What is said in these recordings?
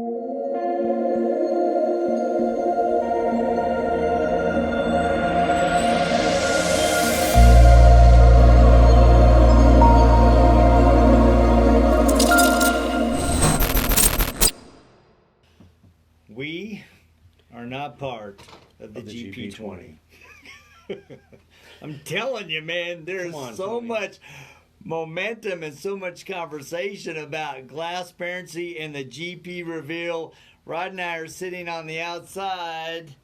We are not part of the GP20. I'm telling you, man, there's so much momentum and so much conversation about Glassparency and the GP reveal. Rod and I are sitting on the outside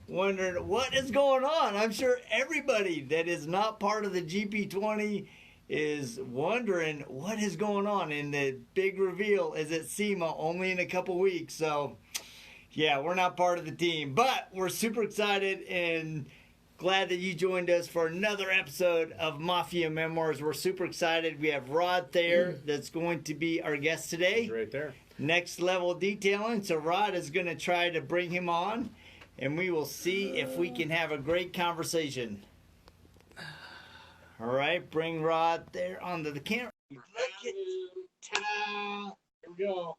wondering what is going on. I'm sure everybody that is not part of the GP20 is wondering what is going on. And the big reveal is at SEMA only in a couple weeks. So, yeah, we're not part of the team, but we're super excited and glad that you joined us for another episode of Mafia Memoirs. We're super excited. We have Rodd Thayer that's going to be our guest today. He's right there. Next Level Detailing. So Rodd is going to try to bring him on, and we will see if we can have a great conversation. All right, bring Rodd Thayer onto the camera. Ta-da! Here we go.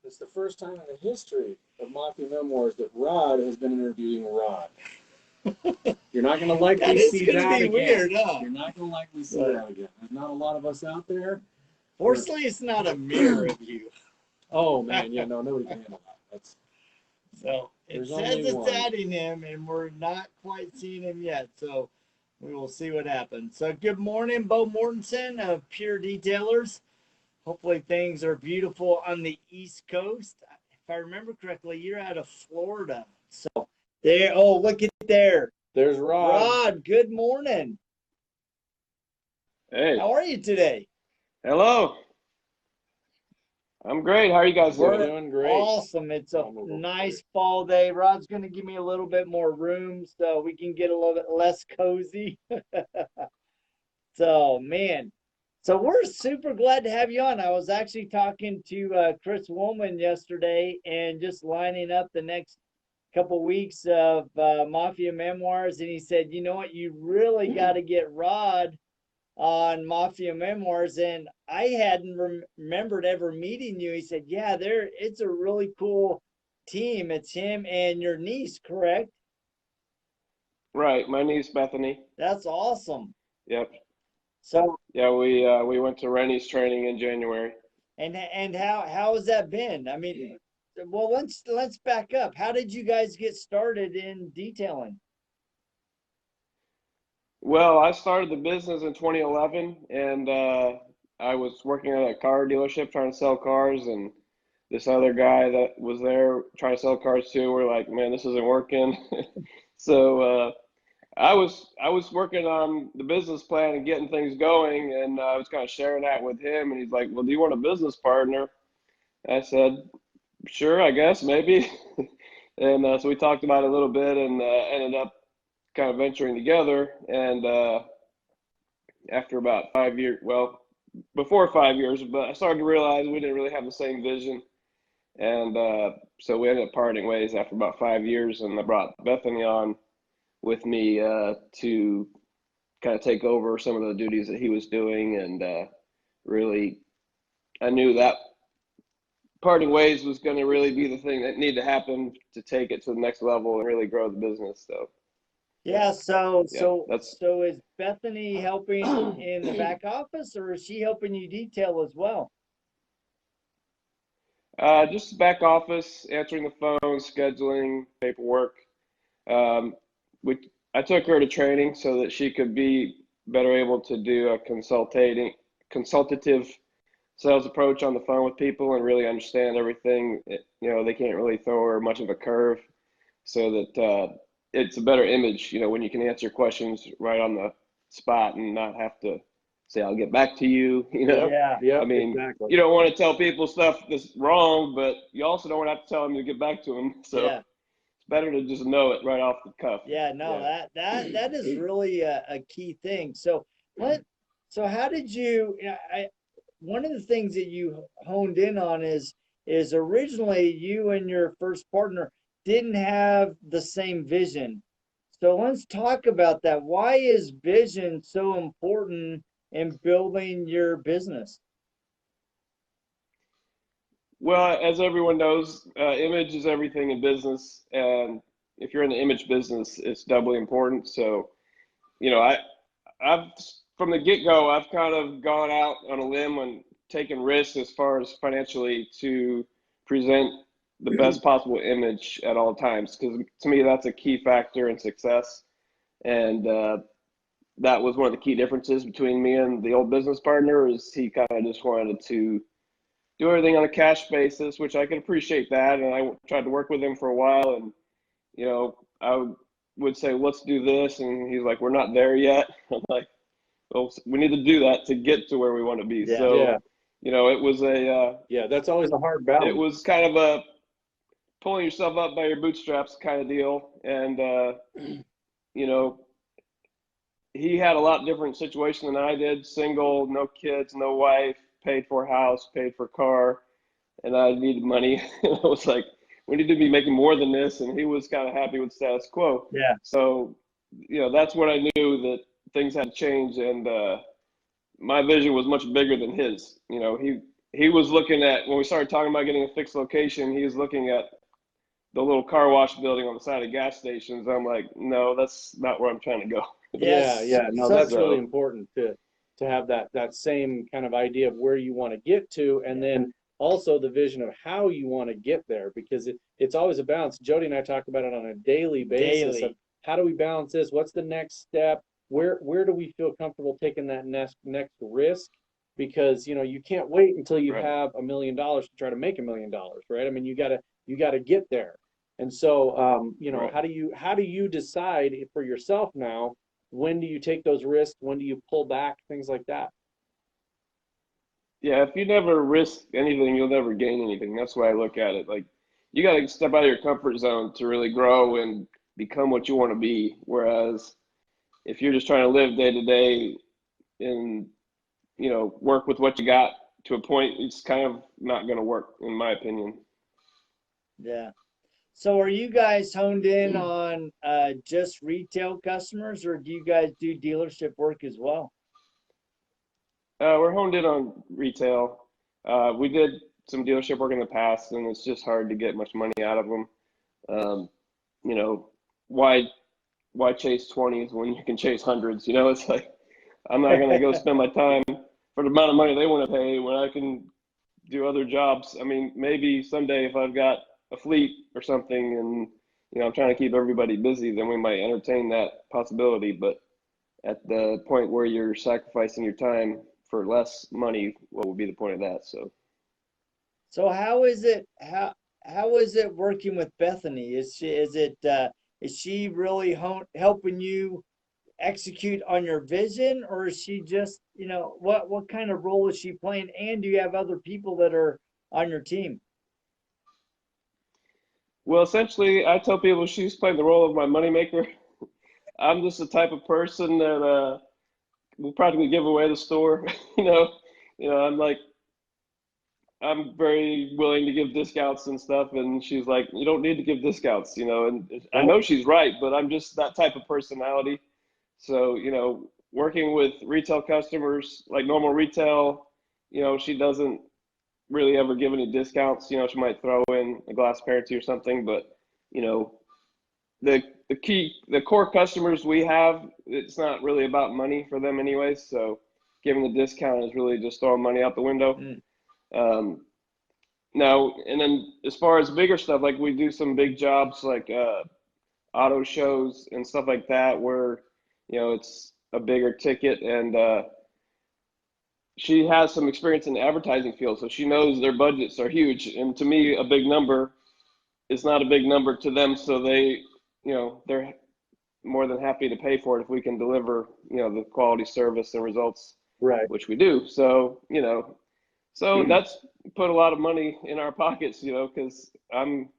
It's the first time in the history of Mafia Memoirs that Rodd has been interviewing Rodd. You're not going to likely see that again. Weird, huh? You're not going to likely see that again. There's not a lot of us out there. Fortunately, it's not a mirror of you. Oh, man. Yeah, no, nobody can handle that. So it says it's adding him, and we're not quite seeing him yet. So we will see what happens. So good morning, Bo Mortensen of Pure Detailers. Hopefully things are beautiful on the East Coast. If I remember correctly, you're out of Florida. So there, oh, look at there. There's Rodd. Rodd, good morning. Hey. How are you today? Hello. I'm great. How are you guys doing? We're doing great. Awesome. It's a nice fall day. Rodd's going to give me a little bit more room so we can get a little bit less cozy. So, man. So we're super glad to have you on. I was actually talking to Chris Woolman yesterday and just lining up the next couple weeks of Mafia Memoirs. And he said, you know what, you really got to get Rodd on Mafia Memoirs. And I hadn't remembered ever meeting you. He said, yeah, it's a really cool team. It's him and your niece, correct? Right. My niece, Bethany. That's awesome. Yep. So yeah, we went to Rennie's training in January. And how has that been? I mean, well, let's back up. How did you guys get started in detailing? Well, I started the business in 2011, and I was working at a car dealership trying to sell cars, and this other guy that was there trying to sell cars too. We're like, man, this isn't working. So I was working on the business plan and getting things going, and I was kind of sharing that with him, and he's like, well, do you want a business partner? I said, sure, I guess, maybe. And so we talked about it a little bit and ended up kind of venturing together. And after about 5 years, well, before 5 years, but I started to realize we didn't really have the same vision. And so we ended up parting ways after about 5 years, and I brought Bethany on with me to kind of take over some of the duties that he was doing. And really, I knew that parting ways was going to really be the thing that needed to happen to take it to the next level and really grow the business. So yeah, so so is Bethany helping in the back office, or is she helping you detail as well? just back office, answering the phone, scheduling, paperwork. I took her to training so that she could be better able to do a consultative sales approach on the phone with people and really understand everything. They can't really throw her much of a curve, so that it's a better image, when you can answer questions right on the spot and not have to say, I'll get back to you, Yeah. I mean, exactly. You don't want to tell people stuff that's wrong, but you also don't want to have to tell them to get back to them. So Yeah. it's better to just know it right off the cuff. Yeah, no, Yeah. that is really a key thing. So how did you, one of the things that you honed in on is originally you and your first partner didn't have the same vision. So let's talk about that. Why is vision so important in building your business? Well, as everyone knows, image is everything in business, and if you're in the image business, it's doubly important. So, you know, I've from the get-go, I've kind of gone out on a limb and taken risks as far as financially to present the best possible image at all times, because to me that's a key factor in success. And that was one of the key differences between me and the old business partner, is he kind of just wanted to do everything on a cash basis, which I can appreciate that. And I tried to work with him for a while, and you know, I would say, let's do this, and he's like, we're not there yet. I'm like, well, we need to do that to get to where we want to be. Yeah. So, Yeah. you know, it was That's always a hard it balance. was kind of a pulling yourself up by your bootstraps kind of deal. And, you know, he had a lot different situation than I did. Single, no kids, no wife, paid for house, paid for car, and I needed money. And I was like, we need to be making more than this. And he was kind of happy with status quo. Yeah. So, you know, that's when I knew that things had to change, and my vision was much bigger than his. You know, he was looking at, when we started talking about getting a fixed location, he was looking at the little car wash building on the side of gas stations. I'm like, no, that's not where I'm trying to go. Yeah. No, So- that's really important to have that same kind of idea of where you want to get to, and then also the vision of how you want to get there, because it's always a balance. Jody and I talk about it on a daily basis of how do we balance this? What's the next step? Where do we feel comfortable taking that next risk? Because you know, you can't wait until you Right. have $1 million to try to make $1 million, right? I mean, you gotta get there. And so, you know, Right. how do you decide for yourself now? When do you take those risks? When do you pull back? Things like that. Yeah, if you never risk anything, you'll never gain anything. That's why I look at it. Like, you got to step out of your comfort zone to really grow and become what you want to be. Whereas if you're just trying to live day to day and, you know, work with what you got to a point, it's kind of not going to work, in my opinion. Yeah. So are you guys honed in on just retail customers, or do you guys do dealership work as well? We're honed in on retail. We did some dealership work in the past, and it's just hard to get much money out of them. You know, why chase 20s when you can chase hundreds? You know, it's like, I'm not going to go spend my time for the amount of money they want to pay when I can do other jobs. I mean, maybe someday if I've got a fleet or something and, you know, I'm trying to keep everybody busy, then we might entertain that possibility. But at the point where you're sacrificing your time for less money, what would be the point of that? So how is it working with Bethany? Is she really helping you execute on your vision, or is she just, you know, what kind of role is she playing? And do you have other people that are on your team? Well, essentially, I tell people she's playing the role of my moneymaker. I'm just the type of person that will practically give away the store. you know, I'm like, I'm very willing to give discounts and stuff, and she's like, you don't need to give discounts, you know, and I know she's right, but I'm just that type of personality. So, you know, working with retail customers, like normal retail, you know, she doesn't really ever give any discounts. You know, she might throw in a glass parity or something, but you know, the core customers we have, it's not really about money for them anyways. So giving the discount is really just throwing money out the window. Now, and then as far as bigger stuff, like we do some big jobs like auto shows and stuff like that, where you know it's a bigger ticket, and she has some experience in the advertising field, so she knows their budgets are huge. And to me, a big number is not a big number to them, so they, you know, they're more than happy to pay for it if we can deliver, you know, the quality service and results, Right. which we do. So, you know, so that's put a lot of money in our pockets, you know, because I'm,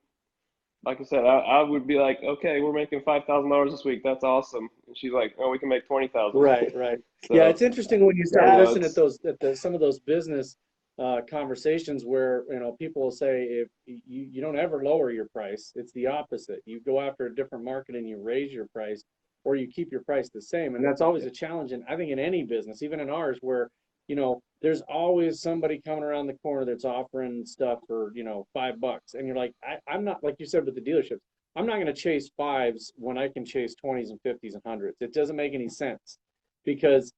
like I said, I would be like, okay, we're making $5,000 this week. That's awesome. And she's like, oh, we can make 20,000. Right. So, Yeah, it's interesting when you start you know, listening at some of those business conversations where, you know, people will say if you don't ever lower your price, it's the opposite. You go after a different market and you raise your price, or you keep your price the same. And that's always a challenge. And I think in any business, even in ours, where there's always somebody coming around the corner that's offering stuff for, $5. And you're like, I'm not, like you said with the dealerships, I'm not going to chase fives when I can chase 20s and 50s and hundreds. It doesn't make any sense because,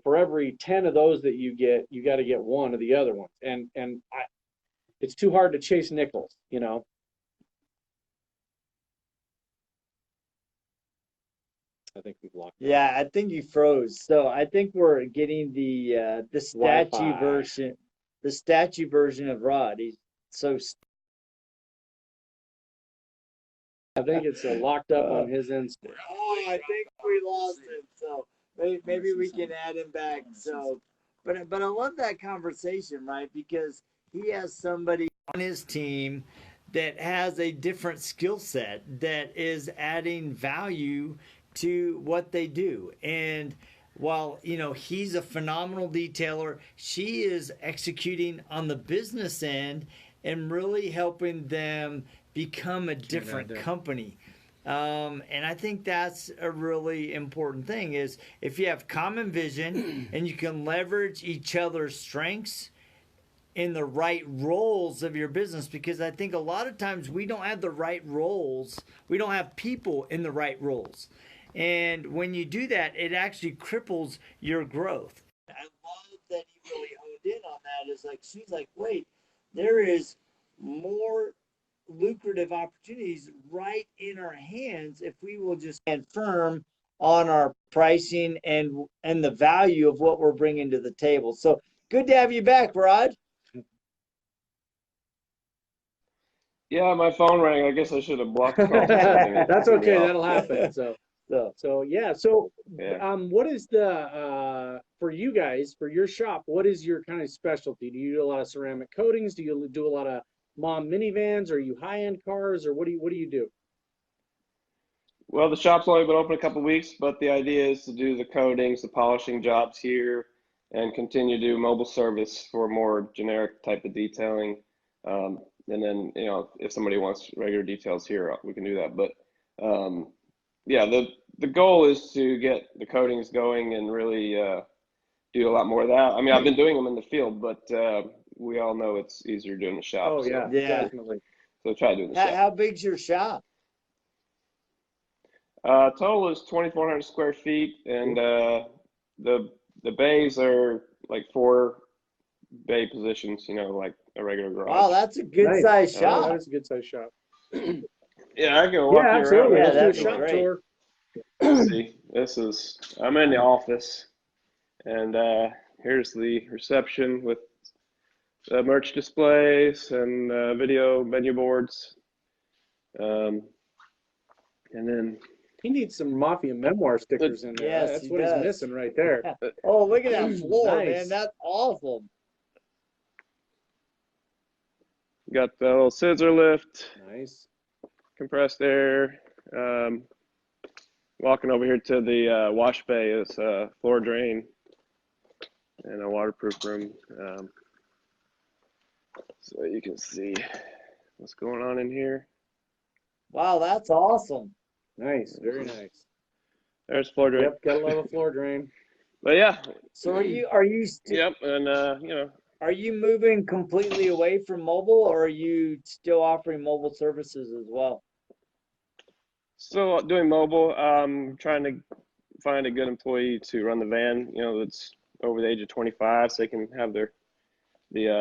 for every 10 of those that you get, you got to get one of the other ones. And it's too hard to chase nickels. I think we've locked. Yeah, I think you froze. So I think we're getting the statue Wi-Fi. version, the statue version of Rodd. He's so. I think it's locked up on his end. Oh, I think we lost him. So maybe we can add him back. So, but I love that conversation, right? Because he has somebody on his team that has a different skill set that is adding value to what they do. And while, he's a phenomenal detailer, she is executing on the business end and really helping them become a different company. And I think that's a really important thing is if you have common vision and you can leverage each other's strengths in the right roles of your business, because I think a lot of times we don't have the right roles. We don't have people in the right roles. And when you do that, it actually cripples your growth. I love that you really honed in on that. Is like, she's like, wait, there is more lucrative opportunities right in our hands if we will just stand firm on our pricing and the value of what we're bringing to the table. So good to have you back, Rodd. Yeah, my phone rang. I guess I should have blocked the call. That's okay. That'll happen. So yeah. Yeah. What is the for you guys, for your shop, what is your kind of specialty? Do you do a lot of ceramic coatings? Do you do a lot of mom minivans? Are you high-end cars, or what do you do? Well, the shop's only been open a couple of weeks, but the idea is to do the coatings, the polishing jobs here, and continue to do mobile service for more generic type of detailing. And then, if somebody wants regular details here, we can do that. But yeah, the goal is to get the coatings going and really do a lot more of that. I mean, I've been doing them in the field, but we all know it's easier doing the shop. Oh yeah, definitely. So try to do the shop. How big's your shop? Total is 2,400 square feet, and the bays are like 4 bay positions, like a regular garage. Wow, that's a good size shop. That is a good size shop. Yeah, I can walk you absolutely. around. Let's do a shop tour. See, I'm in the office, and here's the reception with merch displays and video menu boards. And then he needs some Mafia Memoir stickers in there. Yes, that's what he's missing right there. Oh, look at that floor, Nice. man. That's awesome. got the little scissor lift, Nice. compressed air. Walking over here to the wash bay is floor drain and a waterproof room. So you can see what's going on in here. Wow, that's awesome. Nice. Very nice. There's floor drain. Yep, gotta love a floor drain. But yeah. So are you Yep, and are you moving completely away from mobile, or are you still offering mobile services as well? still doing mobile. Trying to find a good employee to run the van, that's over the age of 25, so they can have the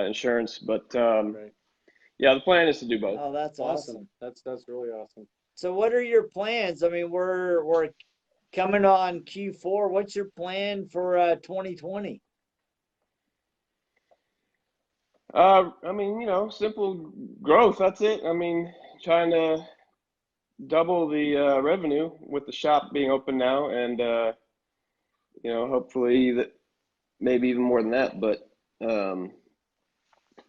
insurance. But Right. yeah, the plan is to do both. Oh, that's awesome. That's really awesome. So what are your plans? I mean, we're coming on Q4. What's your plan for 2020? I mean, simple growth. That's it. I mean, trying to double the revenue with the shop being open now, and hopefully that maybe even more than that. But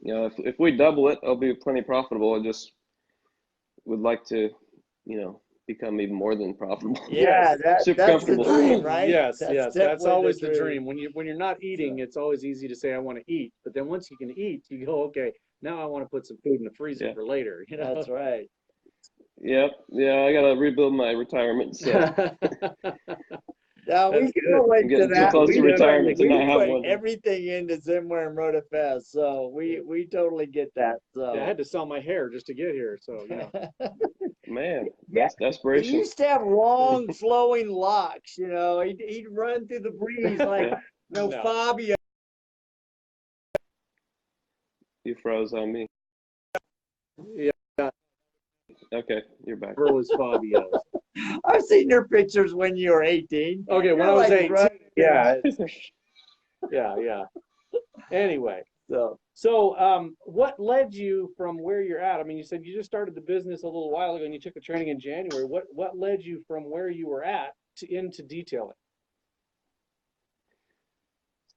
if we double it, it'll be plenty profitable. I just would like to, become even more than profitable. Yeah, that's comfortable. the dream, right? Yes, that's always the dream. dream. When you're not eating, it's always easy to say I want to eat, but then once you can eat, you go, okay, now I want to put some food in the freezer for later. That's right. Yep. Yeah, I gotta rebuild my retirement. So. No, we That's can good. relate I'm to getting too that. close to retirement to We not have put one. everything into Zimmer and Rotafest, so we totally get that. So Yeah, I had to sell my hair just to get here. So Man, yeah, that's he desperation. used to have long flowing locks. You know, he'd run through the breeze like Yeah, no No. Fabio. you froze on me. yeah, Okay, you're back. never was Fabio's. I've seen your pictures when you were 18. Okay, when You're I was like 18. running- Yeah, yeah. Anyway, so what led you from where you're at? I mean, you said you just started the business a little while ago and you took the training in January. What led you from where you were at into detailing?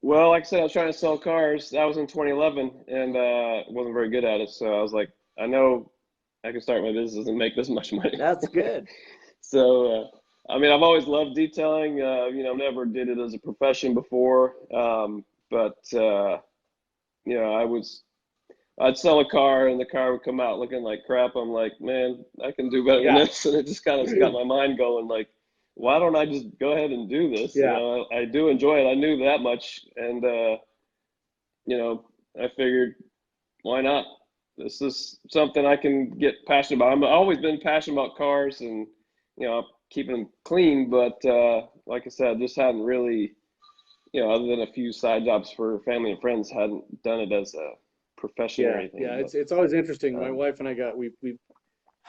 Well, like I said, I was trying to sell cars. That was in 2011, and wasn't very good at it. So I was like, I know I can start my business and make this much money. That's good. So, I mean, I've always loved detailing. Never did it as a profession before. But I'd sell a car and the car would come out looking like crap. I'm like, man, I can do better than Yeah. this. And it just kind of got my mind going like, why don't I just go ahead and do this? Yeah. I do enjoy it. I knew that much. And, I figured, why not? This is something I can get passionate about. I've always been passionate about cars and, keeping them clean. But like I said, just hadn't really, other than a few side jobs for family and friends, hadn't done it as a profession or anything. Yeah. But, It's always interesting. My wife and I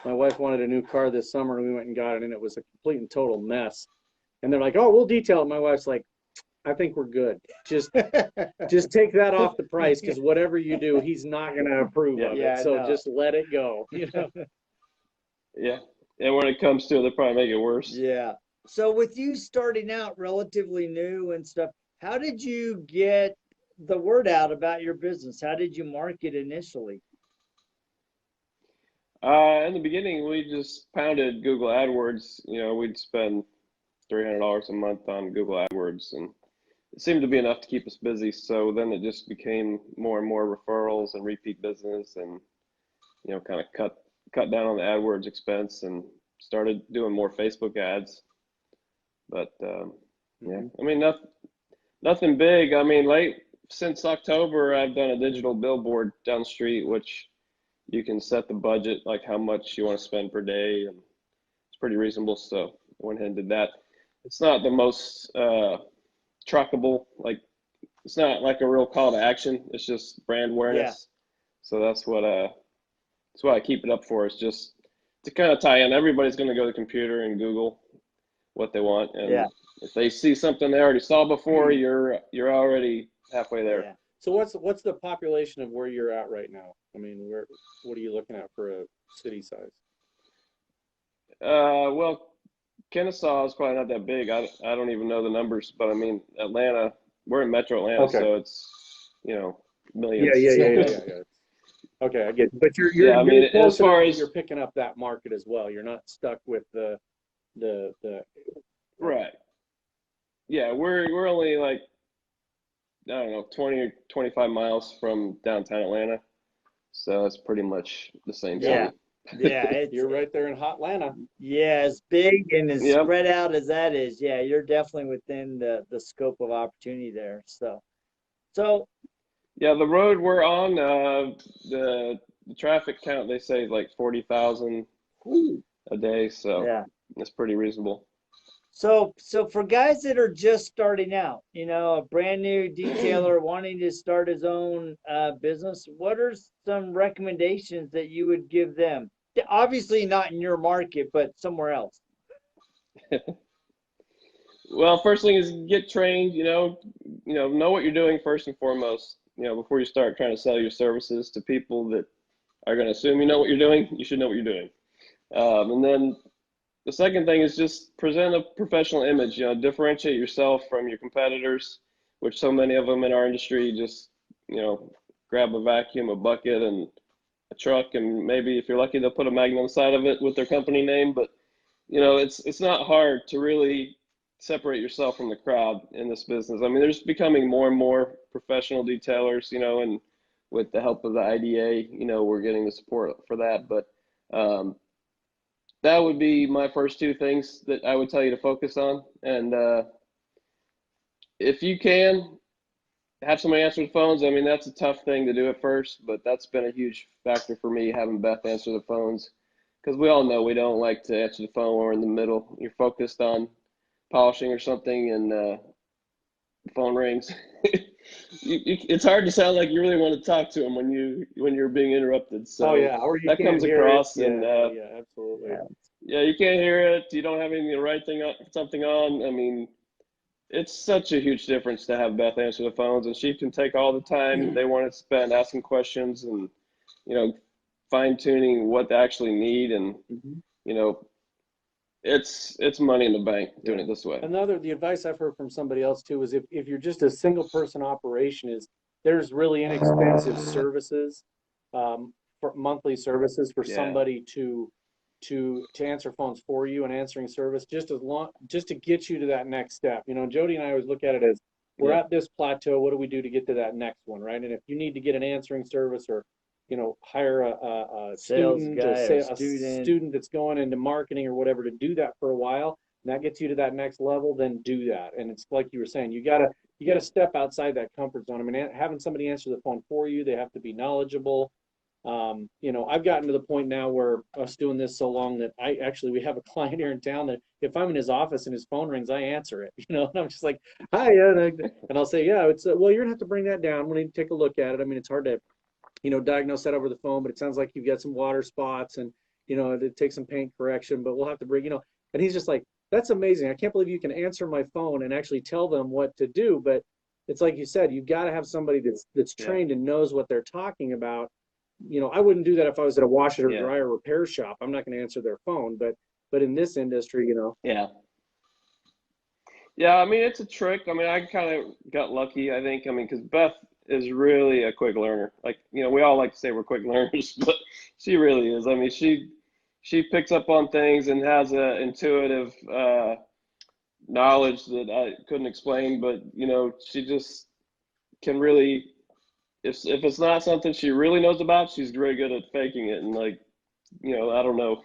my wife wanted a new car this summer and we went and got it and it was a complete and total mess. And they're like, oh, we'll detail it. My wife's like, I think we're good. Just take that off the price because whatever you do, he's not going to approve of Yeah, it. So no. just let it go. yeah. And when it comes to it, they'll probably make it worse. Yeah. So with you starting out relatively new and stuff, how did you get the word out about your business? How did you market initially? In the beginning, we just pounded Google AdWords. We'd spend $300 a month on Google AdWords, and it seemed to be enough to keep us busy. So then it just became more and more referrals and repeat business, and kind of cut down on the AdWords expense and started doing more Facebook ads. But yeah, I mean nothing big. I mean, since October, I've done a digital billboard down the street, which you can set the budget, like how much you want to spend per day, and it's pretty reasonable. So I went ahead and did that. It's not the most trackable, like it's not like a real call to action. It's just brand awareness. Yeah. So that's what I keep it up for. Is just to kind of tie in. Everybody's going to go to the computer and Google what they want, and Yeah. if they see something they already saw before, you're already halfway there. Yeah. So what's the population of where you're at right now? I mean, what are you looking at for a city size? Well, Kennesaw is probably not that big. I don't even know the numbers, but I mean Atlanta. We're in Metro Atlanta, Okay. so it's millions. Yeah. Okay, I get it. But you're Yeah, I mean, you're close as far enough that as you're picking up that market as well. You're not stuck with the right. Yeah, we're only like, I don't know, 20 or 25 miles from downtown Atlanta, so it's pretty much the same Yeah. city. Yeah. you're right there in hot Atlanta. Yeah, as big and as Yep. spread out as that is, yeah, you're definitely within the scope of opportunity there. So Yeah, the road we're on, the traffic count, they say is like 40,000 a day, so yeah. it's pretty reasonable. So for guys that are just starting out, a brand new detailer wanting to start his own business, what are some recommendations that you would give them? Obviously not in your market, but somewhere else. Well, first thing is get trained, know what you're doing first and foremost. Before you start trying to sell your services to people that are going to assume you know what you're doing, you should know what you're doing. And then the second thing is just present a professional image, differentiate yourself from your competitors, which so many of them in our industry just, grab a vacuum, a bucket, and a truck, and maybe if you're lucky, they'll put a magnet on the side of it with their company name. But, it's not hard to really separate yourself from the crowd in this business. I mean, there's becoming more and more professional detailers, and with the help of the IDA, we're getting the support for that. But that would be my first two things that I would tell you to focus on. And if you can have somebody answer the phones, I mean, that's a tough thing to do at first, but that's been a huge factor for me, having Beth answer the phones. Because we all know we don't like to answer the phone when we're in the middle. You're focused on polishing or something, and the phone rings. It's hard to sound like you really want to talk to them when you're being interrupted. So or you that can't comes hear across, it. and Absolutely. yeah, you can't hear it. You don't have anything to write something on. I mean, it's such a huge difference to have Beth answer the phones, and she can take all the time they want to spend asking questions and, fine tuning what they actually need. And, it's money in the bank doing it this way. The advice I've heard from somebody else too is if you're just a single person operation, is there's really inexpensive services, for monthly services for somebody to answer phones for you, and answering service just to get you to that next step. Jody and I always look at it as we're at this plateau. What do we do to get to that next one, right? And if you need to get an answering service, or hire a Sales student, guy, a student that's going into marketing or whatever, to do that for a while, and that gets you to that next level, then do that. And it's like you were saying, you gotta step outside that comfort zone. I mean, having somebody answer the phone for you, they have to be knowledgeable. I've gotten to the point now where us doing this so long that we have a client here in town that if I'm in his office and his phone rings, I answer it, and I'm just like, hi, and I'll say, yeah, it's, well, you're gonna have to bring that down. We need to take a look at it. I mean, it's hard to, diagnose that over the phone, but it sounds like you've got some water spots, and, it takes some paint correction, but we'll have to bring, and he's just like, that's amazing. I can't believe you can answer my phone and actually tell them what to do. But it's like you said, you've got to have somebody that's trained and knows what they're talking about. I wouldn't do that if I was at a washer or dryer repair shop. I'm not going to answer their phone, but in this industry, Yeah. Yeah, I mean, it's a trick. I mean, I kind of got lucky, I think. I mean, because Beth is really a quick learner. Like, we all like to say we're quick learners, but she really is. I mean, she picks up on things and has a intuitive knowledge that I couldn't explain, but, she just can really, if it's not something she really knows about, she's very good at faking it, and, like, I don't know,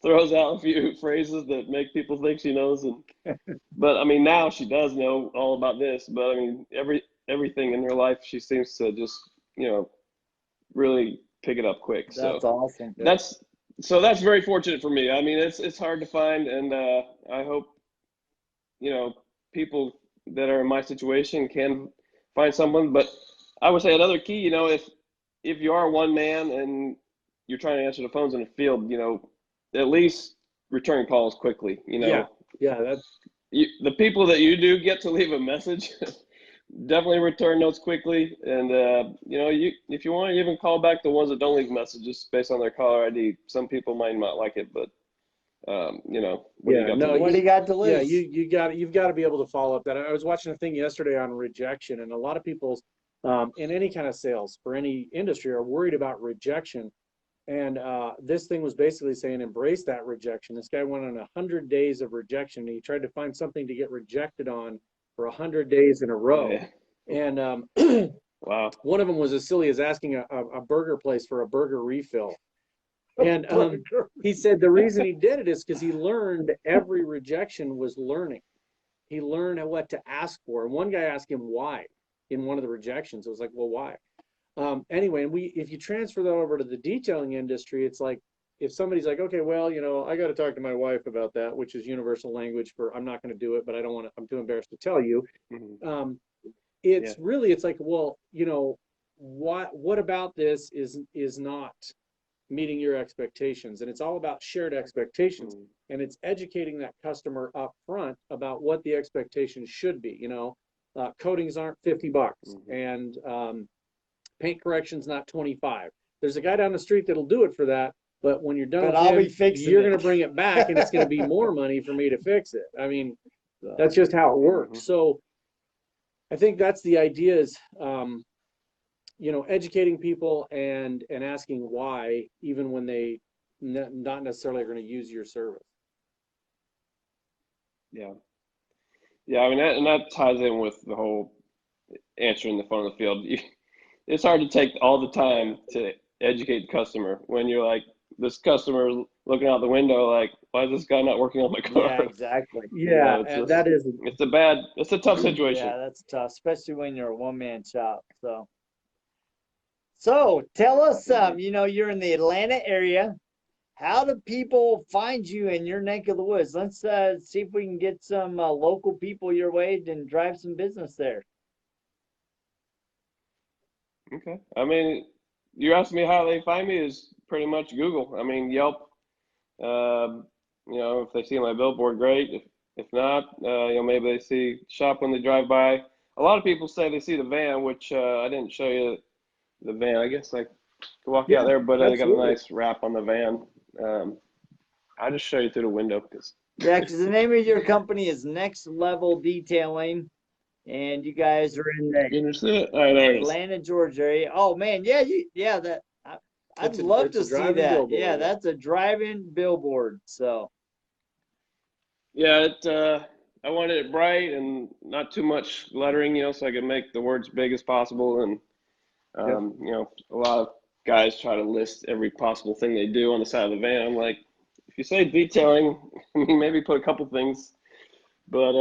throws out a few phrases that make people think she knows. But I mean, now she does know all about this. But I mean, everything in her life, she seems to just, really pick it up quick. That's awesome. That's very fortunate for me. I mean, it's hard to find, and I hope, people that are in my situation can find someone. But I would say another key, if you are one man and you're trying to answer the phones in the field, at least return calls quickly. Yeah, that's the people that you do get to leave a message, definitely return those quickly. And if you want to even call back the ones that don't leave messages based on their caller ID, some people might not like it, but what do you got to lose? Yeah, you've got to be able to follow up that. I was watching a thing yesterday on rejection, and a lot of people in any kind of sales for any industry are worried about rejection. And this thing was basically saying, embrace that rejection. This guy went on 100 days of rejection, and he tried to find something to get rejected on for 100 days in a row. Yeah. And wow. One of them was as silly as asking a burger place for a burger refill. And he said the reason he did it is because he learned every rejection was learning. He learned what to ask for. And one guy asked him why in one of the rejections. It was like, well, why? Anyway, if you transfer that over to the detailing industry, it's like if somebody's like, okay, well, I got to talk to my wife about that, which is universal language for I'm not going to do it, but I don't want to. I'm too embarrassed to tell you. Mm-hmm. It's like, well, what about this is not meeting your expectations, and it's all about shared expectations, and it's educating that customer up front about what the expectations should be. Coatings aren't $50, and paint correction's not 25. There's a guy down the street that'll do it for that, but when you're done, you're going to bring it back, and it's going to be more money for me to fix it. I mean, that's just how it works. So I think that's the idea is, educating people and asking why, even when they not necessarily are going to use your service. Yeah. Yeah, I mean, that ties in with the whole answering the phone in the field. It's hard to take all the time to educate the customer when you're like, this customer looking out the window like, why is this guy not working on my car? Yeah, exactly. Yeah, that is. It's a tough situation. Yeah, that's tough, especially when you're a one-man shop. So tell us, you're in the Atlanta area. How do people find you in your neck of the woods? Let's see if we can get some local people your way and drive some business there. Okay. I mean, you asked me how they find me is pretty much Google. I mean, Yelp. If they see my billboard, great. If not, maybe they see shop when they drive by. A lot of people say they see the van, which I didn't show you the van. I guess I could walk out there, but they got a nice wrap on the van. I'll just show you through the window because the name of your company is Next Level Detailing, and you guys are in the Atlanta, Georgia area. Oh man, I'd love to see that. Billboard. Yeah, that's a drive-in billboard. So yeah, I wanted it bright and not too much lettering, so I could make the words big as possible. And a lot of guys try to list every possible thing they do on the side of the van. I'm like, if you say detailing, maybe put a couple things, but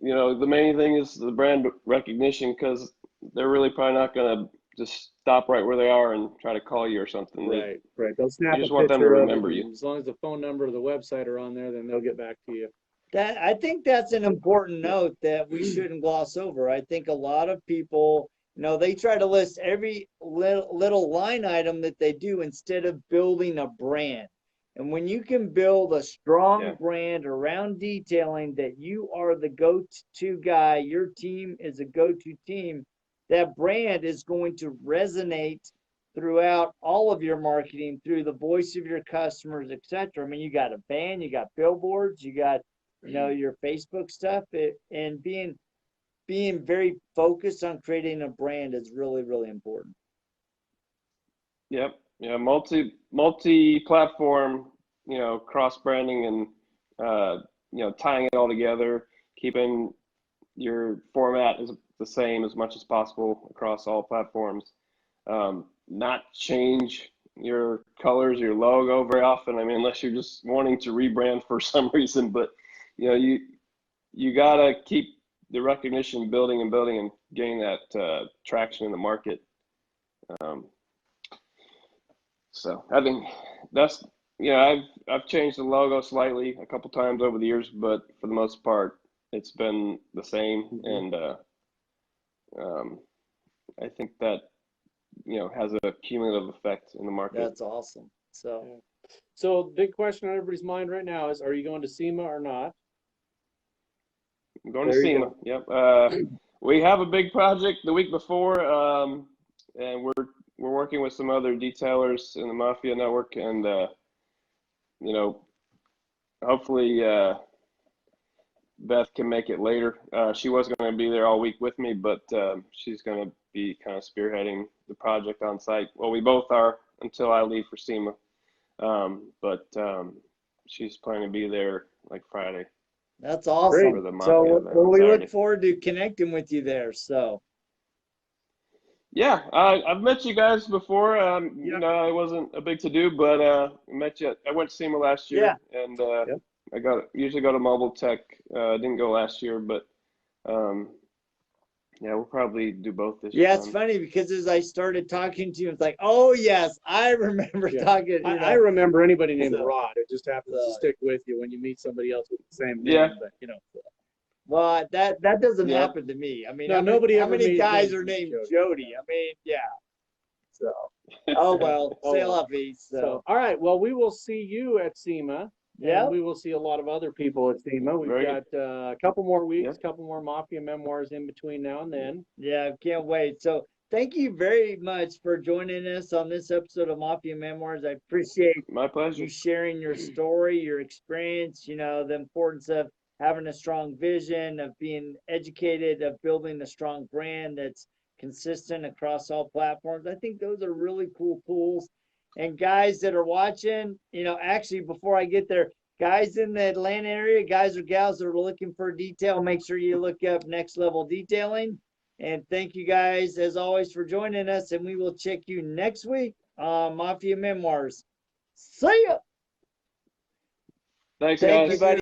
the main thing is the brand recognition, because they're really probably not going to just stop right where they are and try to call you or something. Right. They'll snap you just a want them to picture remember you. As long as the phone number or the website are on there, then they'll get back to you. I think that's an important note that we shouldn't gloss over. I think a lot of people, they try to list every little line item that they do instead of building a brand. And when you can build a strong brand around detailing, that you are the go-to guy, your team is a go-to team, that brand is going to resonate throughout all of your marketing, through the voice of your customers, etc. I mean, you got a van, you got billboards, you got your Facebook stuff, and being very focused on creating a brand is really, really important. Yep. Yeah. Multi-platform, cross branding and, tying it all together, keeping your format is the same as much as possible across all platforms. Not change your colors, your logo very often. I mean, unless you're just wanting to rebrand for some reason, but you gotta keep the recognition building and getting that traction in the market. So I think that's I've changed the logo slightly a couple times over the years, but for the most part, it's been the same. And I think that has a cumulative effect in the market. That's awesome. So big question on everybody's mind right now is: are you going to SEMA or not? I'm going to SEMA. Yep. We have a big project the week before, and we're working with some other detailers in the Mafia network, and hopefully Beth can make it later. She was going to be there all week with me, but she's going to be kind of spearheading the project on site. Well, we both are until I leave for SEMA, but she's planning to be there like Friday. That's awesome. So we look forward to connecting with you there. So yeah, I've met you guys before. I wasn't a big to-do, but I met you. I went to SEMA last year, and I usually go to Mobile Tech. Didn't go last year, but we'll probably do both this year. Yeah, it's funny because as I started talking to you, it's like, oh yes, I remember talking. I remember anybody named Rodd. It just happens to stick with you when you meet somebody else with the same name. Yeah. But, well, that doesn't happen to me. I mean, how many guys are named Jody? I mean, yeah. So, oh well, say la vie. So, all right. Well, we will see you at SEMA. Yeah, we will see a lot of other people at SEMA. We've got a couple more weeks, couple more Mafia Memoirs in between now and then. Yeah, can't wait. So thank you very much for joining us on this episode of Mafia Memoirs. I appreciate my pleasure. You sharing your story, your experience, the importance of having a strong vision, of being educated, of building a strong brand that's consistent across all platforms. I think those are really cool tools. And guys that are watching, actually before I get there, guys in the Atlanta area, guys or gals that are looking for detail, make sure you look up Next Level Detailing. And thank you guys, as always, for joining us. And we will check you next week on Mafia Memoirs. See ya. Thanks, Thank guys. you, buddy.